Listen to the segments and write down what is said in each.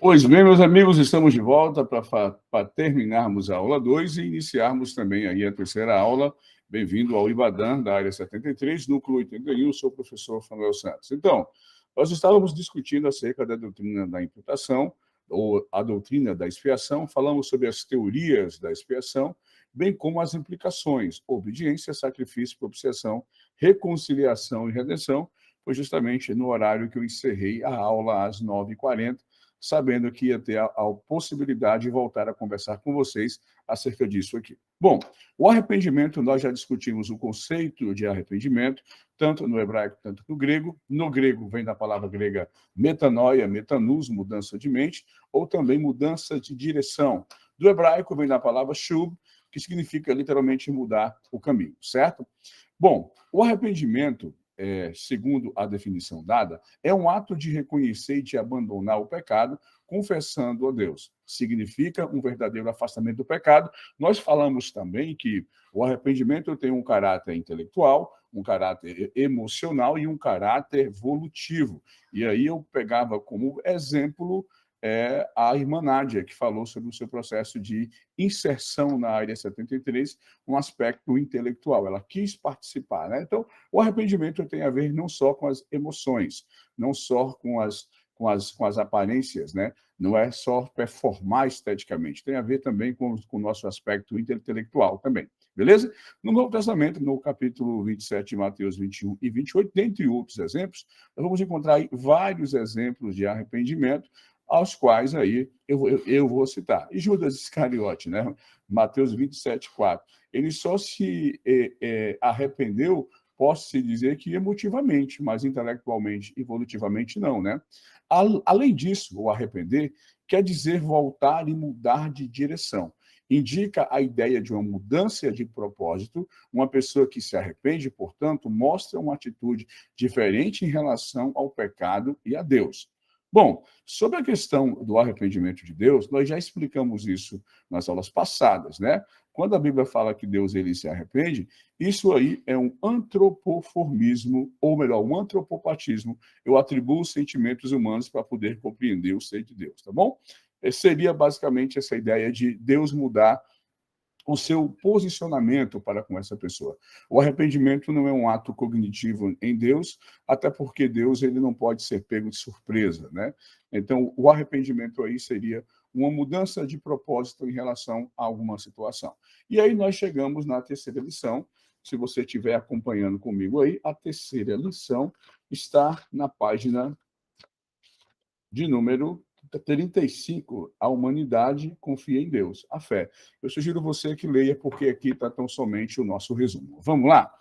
Pois bem, meus amigos, estamos de volta para terminarmos a aula 2 e iniciarmos também aí a terceira aula. Bem-vindo ao Ibadan, da área 73, núcleo 81, sou o professor Fanuel Santos. Então, nós estávamos discutindo acerca da doutrina da imputação, ou a doutrina da expiação, falamos sobre as teorias da expiação, bem como as implicações, obediência, sacrifício, propiciação, reconciliação e redenção, foi justamente no horário que eu encerrei a aula às 9h40, sabendo que ia ter a possibilidade de voltar a conversar com vocês acerca disso aqui. Bom, o arrependimento, nós já discutimos o conceito de arrependimento, tanto no hebraico, tanto no grego. No grego vem da palavra grega metanoia, metanus, mudança de mente, ou também mudança de direção. Do hebraico vem da palavra shub, que significa literalmente mudar o caminho, certo? Bom, o arrependimento, segundo a definição dada, é um ato de reconhecer e de abandonar o pecado, confessando a Deus. Significa um verdadeiro afastamento do pecado. Nós falamos também que o arrependimento tem um caráter intelectual, um caráter emocional e um caráter volutivo. E aí eu pegava como exemplo a irmã Nádia, que falou sobre o seu processo de inserção na área 73, um aspecto intelectual. Ela quis participar, né? Então, o arrependimento tem a ver não só com as emoções, não só com as aparências, né? Não é só performar esteticamente, tem a ver também com o nosso aspecto intelectual também. Beleza? No Novo Testamento, no capítulo 27, Mateus 21 e 28, dentre outros exemplos, nós vamos encontrar aí vários exemplos de arrependimento, aos quais aí eu vou citar. E Judas Iscariote, né? Mateus 27, 4. Ele só se arrependeu, posso-se dizer que emotivamente, mas intelectualmente e evolutivamente não, né? Além disso, o arrepender quer dizer voltar e mudar de direção. Indica a ideia de uma mudança de propósito. Uma pessoa que se arrepende, portanto, mostra uma atitude diferente em relação ao pecado e a Deus. Bom, sobre a questão do arrependimento de Deus, nós já explicamos isso nas aulas passadas, né? Quando a Bíblia fala que Deus ele se arrepende, isso aí é um antropoformismo, ou melhor, um antropopatismo. Eu atribuo sentimentos humanos para poder compreender o ser de Deus, tá bom? Seria basicamente essa ideia de Deus mudar o seu posicionamento para com essa pessoa. O arrependimento não é um ato cognitivo em Deus, até porque Deus ele não pode ser pego de surpresa, né? Então, o arrependimento aí seria uma mudança de propósito em relação a alguma situação. E aí nós chegamos na terceira lição. Se você estiver acompanhando comigo aí, a terceira lição está na página de número 35, a humanidade confia em Deus, a fé. Eu sugiro você que leia, porque aqui está tão somente o nosso resumo. Vamos lá?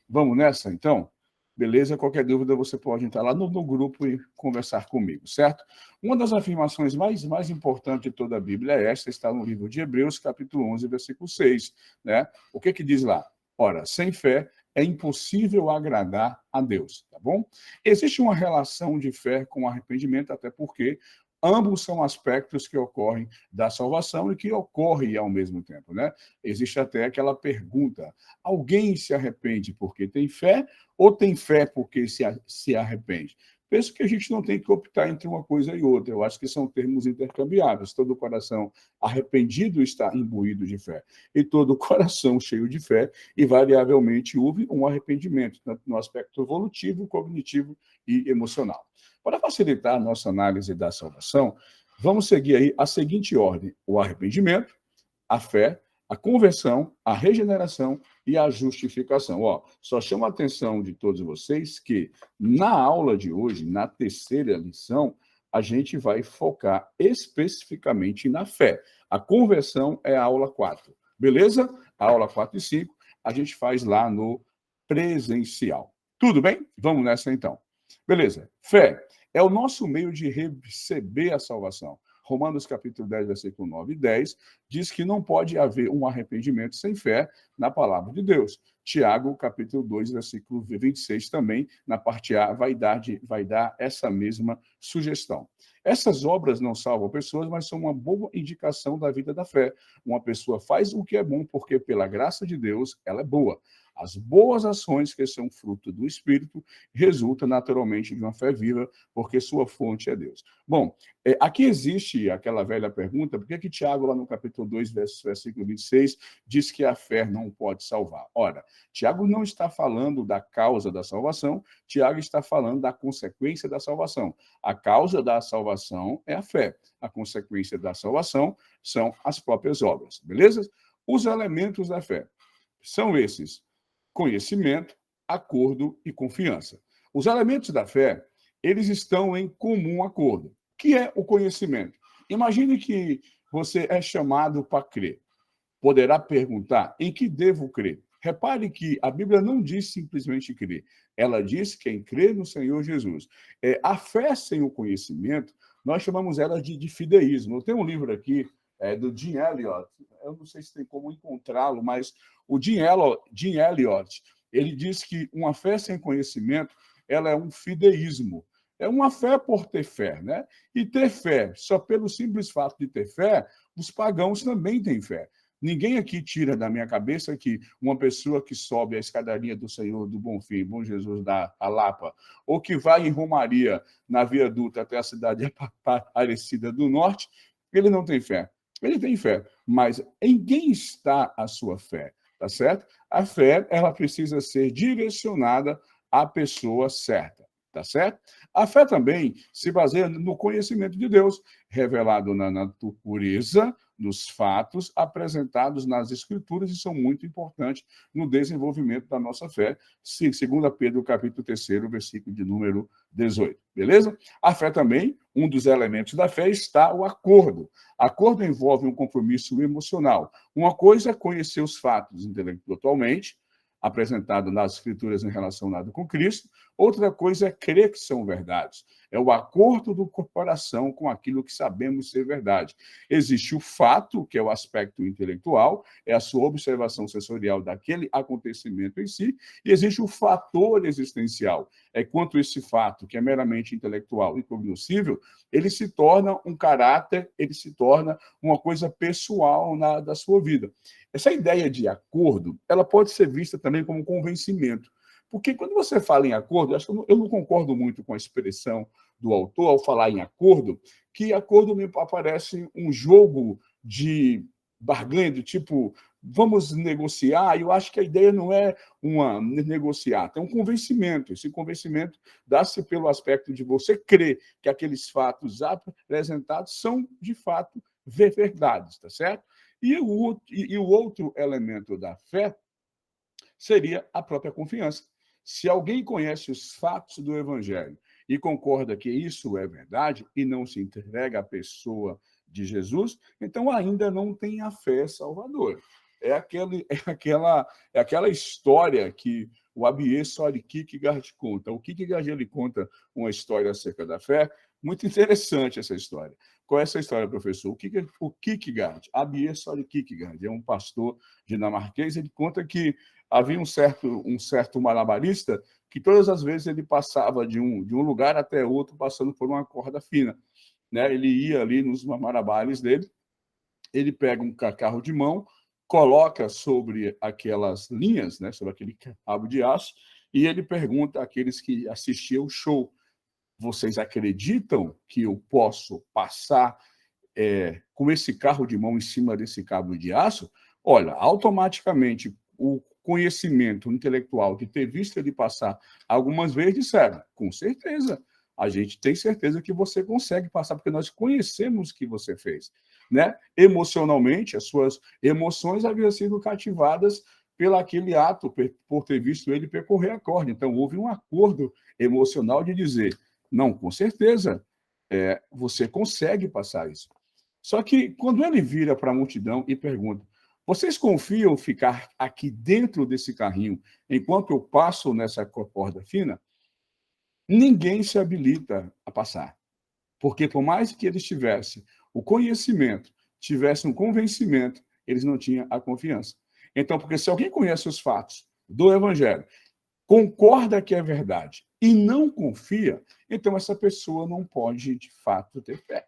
Vamos nessa, então? Beleza? Qualquer dúvida, você pode entrar lá no grupo e conversar comigo, certo? Uma das afirmações mais importantes de toda a Bíblia é esta, está no livro de Hebreus, capítulo 11, versículo 6, né? O que diz lá? Ora, sem fé é impossível agradar a Deus, tá bom? Existe uma relação de fé com arrependimento, até porque ambos são aspectos que ocorrem da salvação e que ocorrem ao mesmo tempo, né? Existe até aquela pergunta: alguém se arrepende porque tem fé ou tem fé porque se arrepende? Penso que a gente não tem que optar entre uma coisa e outra. Eu acho que são termos intercambiáveis. Todo coração arrependido está imbuído de fé. E todo coração cheio de fé, invariavelmente houve um arrependimento, tanto no aspecto evolutivo, cognitivo e emocional. Para facilitar a nossa análise da salvação, vamos seguir aí a seguinte ordem: o arrependimento, a fé, a conversão, a regeneração e a justificação. Só chamo a atenção de todos vocês que na aula de hoje, na terceira lição, a gente vai focar especificamente na fé. A conversão é a aula 4, beleza? A aula 4 e 5 a gente faz lá no presencial. Tudo bem? Vamos nessa então. Beleza. Fé é o nosso meio de receber a salvação. Romanos capítulo 10, versículo 9 e 10, diz que não pode haver um arrependimento sem fé na palavra de Deus. Tiago, capítulo 2, versículo 26, também, na parte A, vai dar essa mesma sugestão. Essas obras não salvam pessoas, mas são uma boa indicação da vida da fé. Uma pessoa faz o que é bom porque, pela graça de Deus, ela é boa. As boas ações que são fruto do Espírito resultam naturalmente de uma fé viva, porque sua fonte é Deus. Bom, aqui existe aquela velha pergunta, por que Tiago, lá no capítulo 2, versículo 26, diz que a fé não pode salvar? Ora, Tiago não está falando da causa da salvação, Tiago está falando da consequência da salvação. A causa da salvação é a fé. A consequência da salvação são as próprias obras, beleza? Os elementos da fé são esses: conhecimento, acordo e confiança. Os elementos da fé, eles estão em comum acordo. O que é o conhecimento? Imagine que você é chamado para crer. Poderá perguntar: em que devo crer? Repare que a Bíblia não diz simplesmente crer. Ela diz quem crê no Senhor Jesus. A fé sem o conhecimento, nós chamamos ela de fideísmo. Eu tenho um livro aqui do Jim Elliot, eu não sei se tem como encontrá-lo, mas o Jim Elliot, ele diz que uma fé sem conhecimento, ela é um fideísmo. É uma fé por ter fé, né? E ter fé, só pelo simples fato de ter fé, os pagãos também têm fé. Ninguém aqui tira da minha cabeça que uma pessoa que sobe a escadaria do Senhor do Bonfim, Bom Jesus da Lapa, ou que vai em Romaria, na Via Dutra até a cidade Aparecida do Norte, ele não tem fé. Ele tem fé, mas em quem está a sua fé? Tá certo? A fé, ela precisa ser direcionada à pessoa certa. Tá certo? A fé também se baseia no conhecimento de Deus, revelado na natureza, nos fatos apresentados nas Escrituras, e são muito importantes no desenvolvimento da nossa fé, segundo Pedro, capítulo 3, versículo de número 18. Beleza? A fé também, um dos elementos da fé, está o acordo. Acordo envolve um compromisso emocional. Uma coisa é conhecer os fatos intelectualmente, apresentado nas Escrituras relacionado com Cristo, outra coisa é crer que são verdades. É o acordo do coração com aquilo que sabemos ser verdade. Existe o fato, que é o aspecto intelectual, é a sua observação sensorial daquele acontecimento em si, e existe o fator existencial. É quanto esse fato, que é meramente intelectual e cognoscível, ele se torna um caráter, ele se torna uma coisa pessoal da sua vida. Essa ideia de acordo, ela pode ser vista também como convencimento. Porque quando você fala em acordo, acho que eu não concordo muito com a expressão do autor ao falar em acordo, que acordo me parece um jogo de barganha, do tipo, vamos negociar, e eu acho que a ideia não é uma negociar, é um convencimento. Esse convencimento dá-se pelo aspecto de você crer que aqueles fatos apresentados são, de fato, verdades, tá certo? E o outro elemento da fé seria a própria confiança. Se alguém conhece os fatos do Evangelho e concorda que isso é verdade e não se entrega à pessoa de Jesus, então ainda não tem a fé salvadora. É aquela história que o Abiê Soare Kierkegaard conta. O Kierkegaard ele conta uma história acerca da fé, muito interessante essa história. Qual é essa história, professor? O Kierkegaard, Abiê Soare Kierkegaard, é um pastor dinamarquês, ele conta que havia um certo malabarista que todas as vezes ele passava de um lugar até outro, passando por uma corda fina. Né? Ele ia ali nos malabares dele, ele pega um carro de mão, coloca sobre aquelas linhas, né, sobre aquele cabo de aço, e ele pergunta àqueles que assistiam o show: vocês acreditam que eu posso passar com esse carro de mão em cima desse cabo de aço? Olha, automaticamente o conhecimento intelectual de ter visto ele passar algumas vezes disseram: com certeza, a gente tem certeza que você consegue passar, porque nós conhecemos o que você fez. Né? Emocionalmente, as suas emoções haviam sido cativadas pelo aquele ato, por ter visto ele percorrer a corda. Então, houve um acordo emocional de dizer: não, com certeza, você consegue passar isso. Só que quando ele vira para a multidão e pergunta: vocês confiam ficar aqui dentro desse carrinho enquanto eu passo nessa corda fina? Ninguém se habilita a passar. Porque por mais que eles tivessem o conhecimento, tivessem um convencimento, eles não tinham a confiança. Então, porque se alguém conhece os fatos do Evangelho, concorda que é verdade e não confia, então essa pessoa não pode, de fato, ter fé.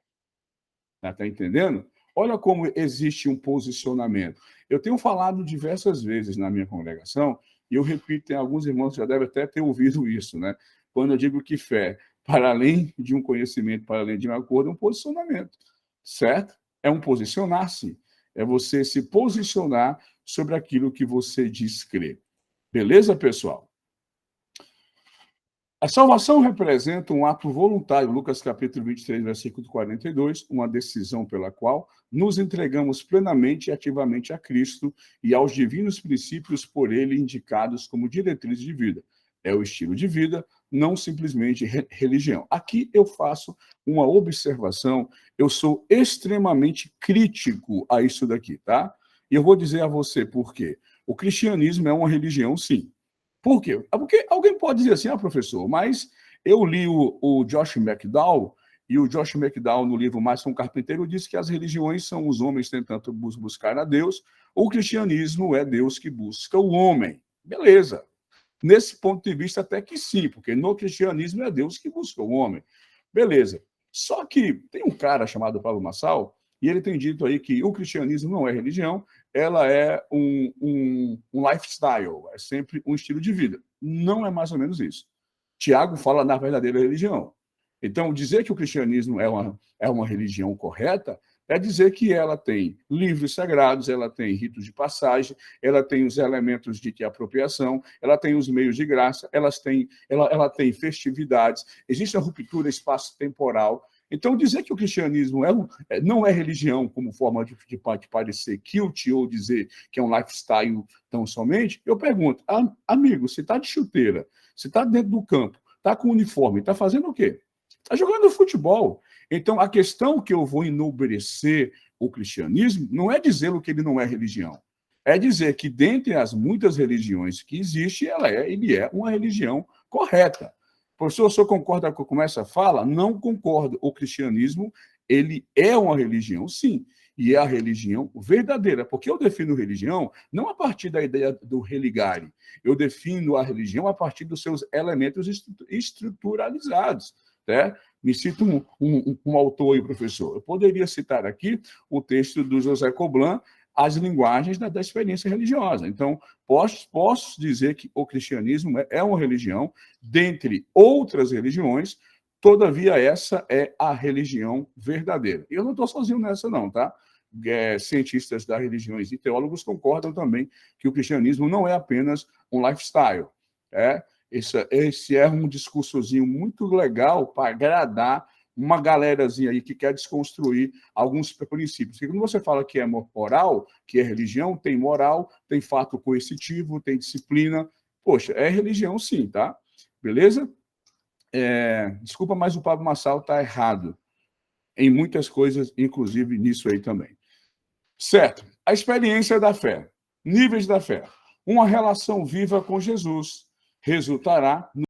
Está entendendo? Olha como existe um posicionamento. Eu tenho falado diversas vezes na minha congregação E eu repito, tem alguns irmãos que já devem até ter ouvido isso, né? Quando eu digo que fé, para além de um conhecimento, para além de um acordo, é um posicionamento, certo? É um posicionar-se, é você se posicionar sobre aquilo que você diz crer. Beleza, pessoal? A salvação representa um ato voluntário, Lucas capítulo 23, versículo 42, uma decisão pela qual nos entregamos plenamente e ativamente a Cristo e aos divinos princípios por ele indicados como diretrizes de vida. É o estilo de vida, não simplesmente religião. Aqui eu faço uma observação, eu sou extremamente crítico a isso daqui, tá? E eu vou dizer a você por quê. O cristianismo é uma religião, sim. Por quê? Porque alguém pode dizer assim, professor, mas eu li o Josh McDowell, e o Josh McDowell, no livro Mais que um Carpinteiro, diz que as religiões são os homens tentando buscar a Deus, o cristianismo é Deus que busca o homem. Beleza. Nesse ponto de vista, até que sim, porque no cristianismo é Deus que busca o homem. Beleza. Só que tem um cara chamado Pablo Marçal, e ele tem dito aí que o cristianismo não é religião, ela é um lifestyle, é sempre um estilo de vida. Não é mais ou menos isso. Tiago fala na verdadeira religião. Então, dizer que o cristianismo é uma religião correta é dizer que ela tem livros sagrados, ela tem ritos de passagem, ela tem os elementos de apropriação, ela tem os meios de graça, ela tem festividades, existe a ruptura espaço-temporal. Então, dizer que o cristianismo não é religião como forma de parecer cute ou dizer que é um lifestyle tão somente, eu pergunto, amigo, você está de chuteira, você está dentro do campo, está com uniforme, está fazendo o quê? Está jogando futebol. Então, a questão que eu vou enobrecer o cristianismo não é dizer que ele não é religião. É dizer que, dentre as muitas religiões que existem, ele é uma religião correta. Professor, o senhor concorda com essa fala? Não concordo. O cristianismo, ele é uma religião, sim, e é a religião verdadeira. Porque eu defino religião não a partir da ideia do religare. Eu defino a religião a partir dos seus elementos estruturalizados. Né? Me cita um autor aí, professor. Eu poderia citar aqui o texto do José Coblan, As Linguagens da Experiência Religiosa. Então, posso dizer que o cristianismo é uma religião, dentre outras religiões, todavia essa é a religião verdadeira. E eu não estou sozinho nessa não, tá? Cientistas das religiões e teólogos concordam também que o cristianismo não é apenas um lifestyle, esse é um discursozinho muito legal para agradar uma galerazinha aí que quer desconstruir alguns princípios. Porque quando você fala que é moral, que é religião, tem moral, tem fato coercitivo, tem disciplina. Poxa, é religião sim, tá? Beleza? Desculpa, mas o Pablo Marçal está errado em muitas coisas, inclusive nisso aí também. Certo. A experiência da fé. Níveis da fé. Uma relação viva com Jesus resultará